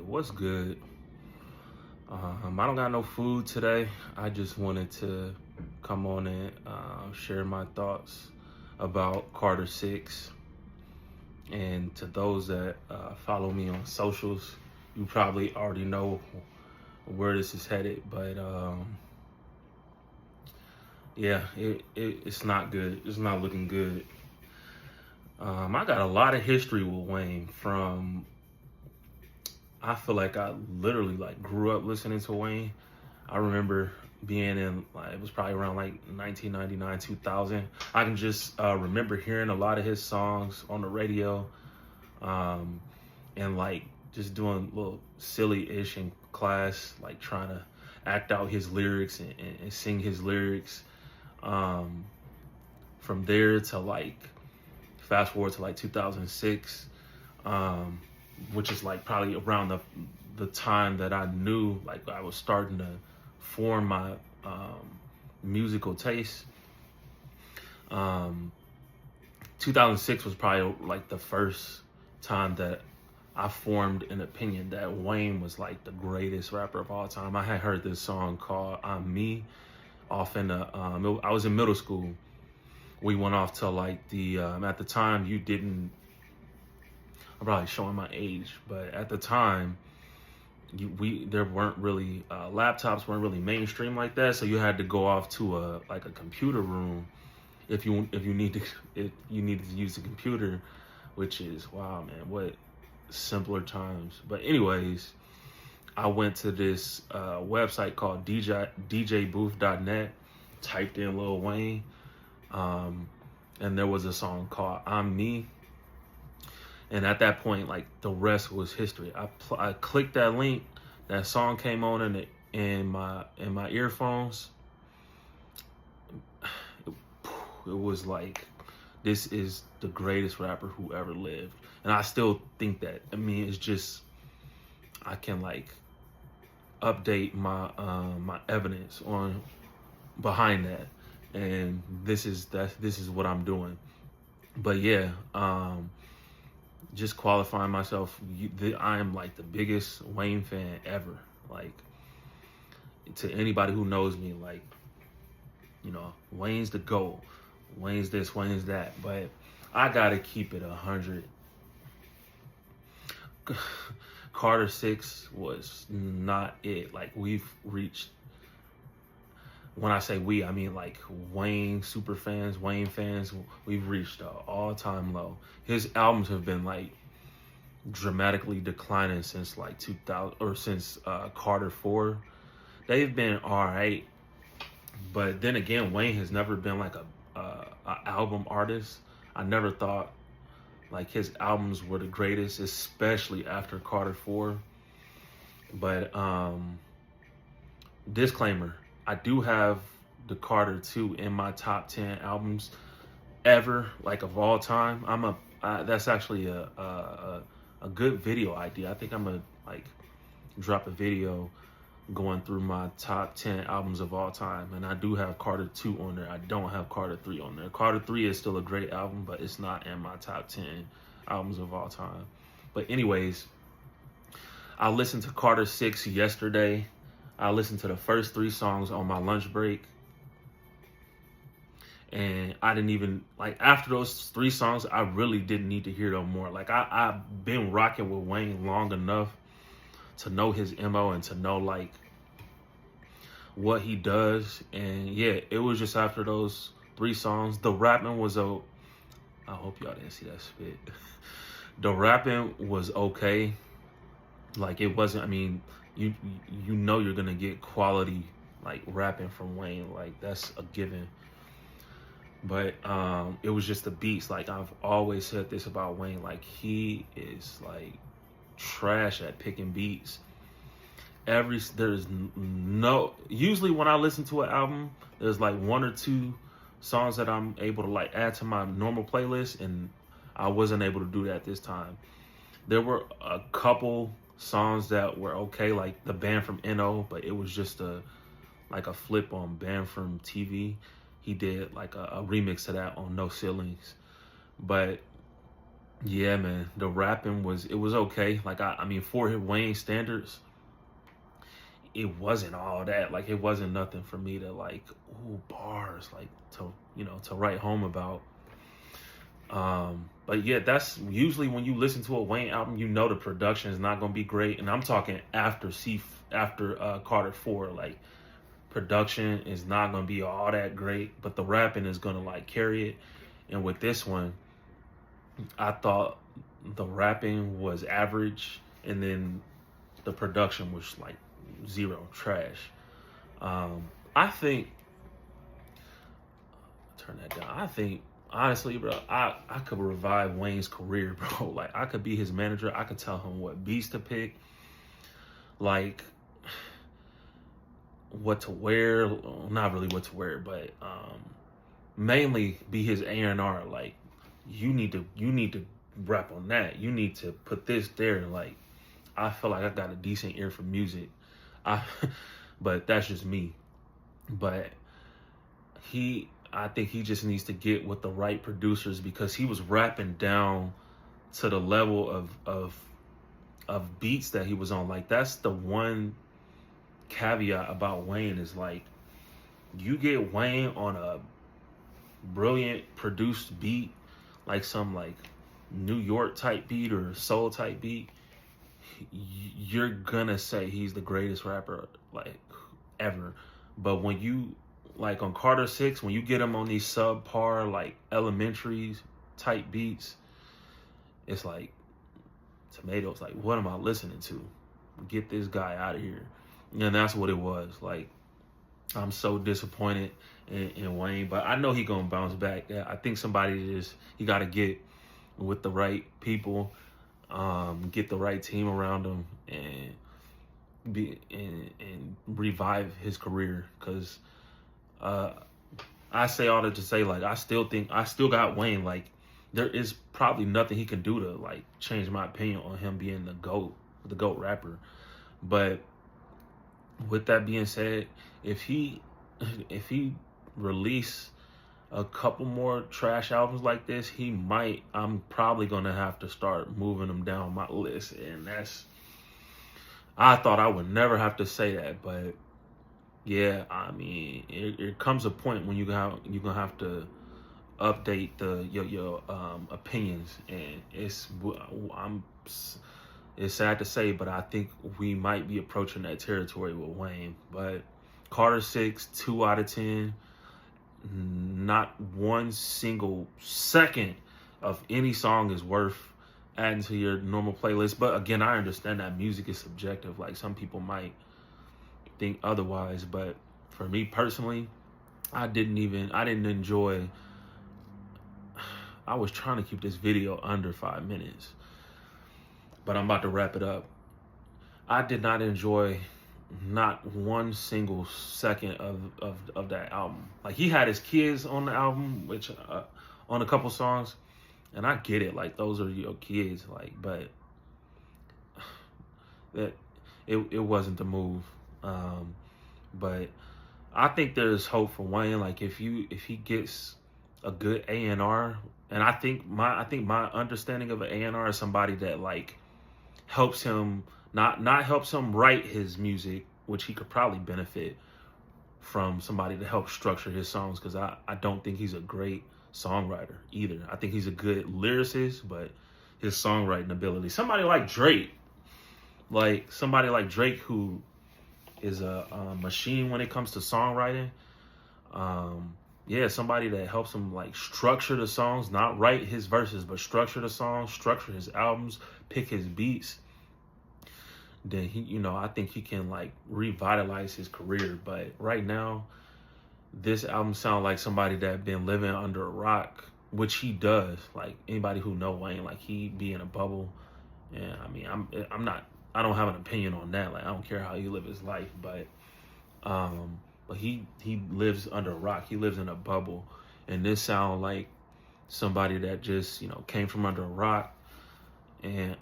What's good? I don't got no food today. I just wanted to come on and share my thoughts about Carter 6. And to those that follow me on socials, you probably already know where this is headed. But yeah, it's not good. It's not looking good. I got a lot of history with Wayne from I feel like I literally like grew up listening to Wayne. I remember being in like it was probably around like 1999, 2000. I can just remember hearing a lot of his songs on the radio, um, and like just doing little silly-ish in class, like trying to act out his lyrics and sing his lyrics. Um, from there to like fast forward to like 2006. Um, which is like probably around the time that I knew like I was starting to form my musical taste. Um, 2006 was probably like the first time that I formed an opinion that Wayne was like the greatest rapper of all time. I had heard this song called "I'm Me" off in the I was in middle school. We went off to like the at the time you didn't I'm probably showing my age, but at the time, there weren't really laptops weren't really mainstream like that, so you had to go off to a computer room if you needed to use the computer, which is wow man, what simpler times. But anyways, I went to this website called DJBooth.net, typed in Lil Wayne, and there was a song called "I'm Me." And at that point, like the rest was history. I clicked that link, that song came on in my earphones. It was like, this is the greatest rapper who ever lived, and I still think that. I mean, it's just I can like update my my evidence on behind that, and this is what I'm doing. But yeah. Just qualifying myself, I am like the biggest Wayne fan ever. Like, to anybody who knows me, like, Wayne's the GOAT. Wayne's this, Wayne's that. But I gotta keep it 100. Carter 6 was not it. Like, we've reached, when I say we, I mean like Wayne super fans, Wayne fans, we've reached an all-time low. His albums have been like dramatically declining since like 2000 or since Carter 4. They've been all right, but then again, Wayne has never been like a album artist. I never thought like his albums were the greatest, especially after Carter 4. But disclaimer, I do have the Carter 2 in my top 10 albums ever, like of all time. That's actually a good video idea. I think I'm gonna like drop a video going through my top 10 albums of all time, and I do have Carter 2 on there. I don't have Carter 3 on there. Carter 3 is still a great album, but it's not in my top 10 albums of all time. But anyways, I listened to Carter 6 yesterday. I listened to the first 3 songs on my lunch break. And I didn't even, like, after those 3 songs, I really didn't need to hear no more. Like, I've been rocking with Wayne long enough to know his MO and to know, like, what he does. And, yeah, it was just after those 3 songs. The rapping was, I hope y'all didn't see that spit. The rapping was okay. Like, it wasn't, I mean, you know you're going to get quality, like, rapping from Wayne. Like, that's a given. But it was just the beats. Like, I've always said this about Wayne. Like, he is like trash at picking beats. Usually when I listen to an album, there's like 1 or 2 songs that I'm able to like add to my normal playlist, and I wasn't able to do that this time. There were a couple songs that were okay, like the Band from NO, but it was just a flip on Band from TV. He did like a remix to that on No Ceilings. But Yeah, man, the rapping was okay. Like I mean, for his Wayne standards, it wasn't all that. Like it wasn't nothing for me to like, ooh, bars, like to write home about. But yeah, that's usually when you listen to a Wayne album, you know the production is not gonna be great. And I'm talking after Carter 4, like production is not gonna be all that great, but the rapping is gonna like carry it. And with this one, I thought the rapping was average, and then the production was like zero trash. I think turn that down. I think honestly, bro, I could revive Wayne's career, bro. Like I could be his manager. I could tell him what beats to pick, like what to wear. Not really what to wear, but mainly be his A&R. Like you need to rap on that. You need to put this there. Like I feel like I got a decent ear for music. I, but that's just me. But I think he just needs to get with the right producers because he was rapping down to the level of beats that he was on. Like that's the one caveat about Wayne is like you get Wayne on a brilliant produced beat, like some like New York type beat or soul type beat, you're gonna say he's the greatest rapper like ever. But when you like on Carter 6, when you get him on these subpar like elementaries type beats, it's like tomatoes. Like, what am I listening to? Get this guy out of here. And that's what it was. Like, I'm so disappointed in Wayne, but I know he gonna bounce back. Yeah, I think he got to get with the right people, get the right team around him, and and revive his career. Because I say all that to say, like, I still got Wayne. Like, there is probably nothing he can do to like change my opinion on him being the GOAT rapper. But with that being said, if he release a couple more trash albums like this, I'm probably gonna have to start moving him down my list. And I thought I would never have to say that, but yeah, I mean, it comes a point when you're gonna have to update your opinions, and it's sad to say, but I think we might be approaching that territory with Wayne. But Carter 6, 2 out of 10. Not one single second of any song is worth adding to your normal playlist. But again, I understand that music is subjective. Like some people might think otherwise, but for me personally, I didn't enjoy. I was trying to keep this video under 5 minutes, but I'm about to wrap it up. I did not enjoy not one single second of that album. Like he had his kids on the album, which on a couple songs, and I get it. Like those are your kids. Like, but that it wasn't the move. But I think there's hope for Wayne. Like if he gets a good A&R, and I think my understanding of an A&R is somebody that like helps him not helps him write his music, which he could probably benefit from somebody to help structure his songs, because I don't think he's a great songwriter either. I think he's a good lyricist, but his songwriting ability, somebody like Drake who is a machine when it comes to songwriting. Yeah, somebody that helps him like structure the songs, not write his verses, but structure the songs, structure his albums, pick his beats. Then I think he can like revitalize his career. But right now, this album sounds like somebody that been living under a rock, which he does. Like anybody who know Wayne, like he be in a bubble. And I mean, I don't have an opinion on that. Like I don't care how he live his life, but he lives under a rock. He lives in a bubble, and this sounds like somebody that just came from under a rock and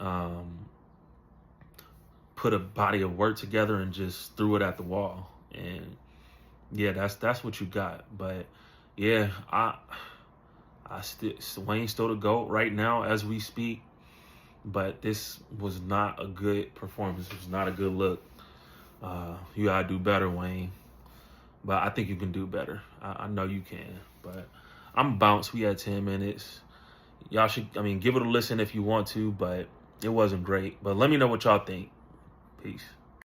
put a body of work together and just threw it at the wall. And yeah, that's what you got. But yeah, I Wayne's still the GOAT right now as we speak, but this was not a good performance. It was not a good look. You gotta do better, Wayne. But I think you can do better. I know you can. But I'm bounced. We had 10 minutes. Y'all should, give it a listen if you want to, but it wasn't great. But let me know what y'all think. Peace.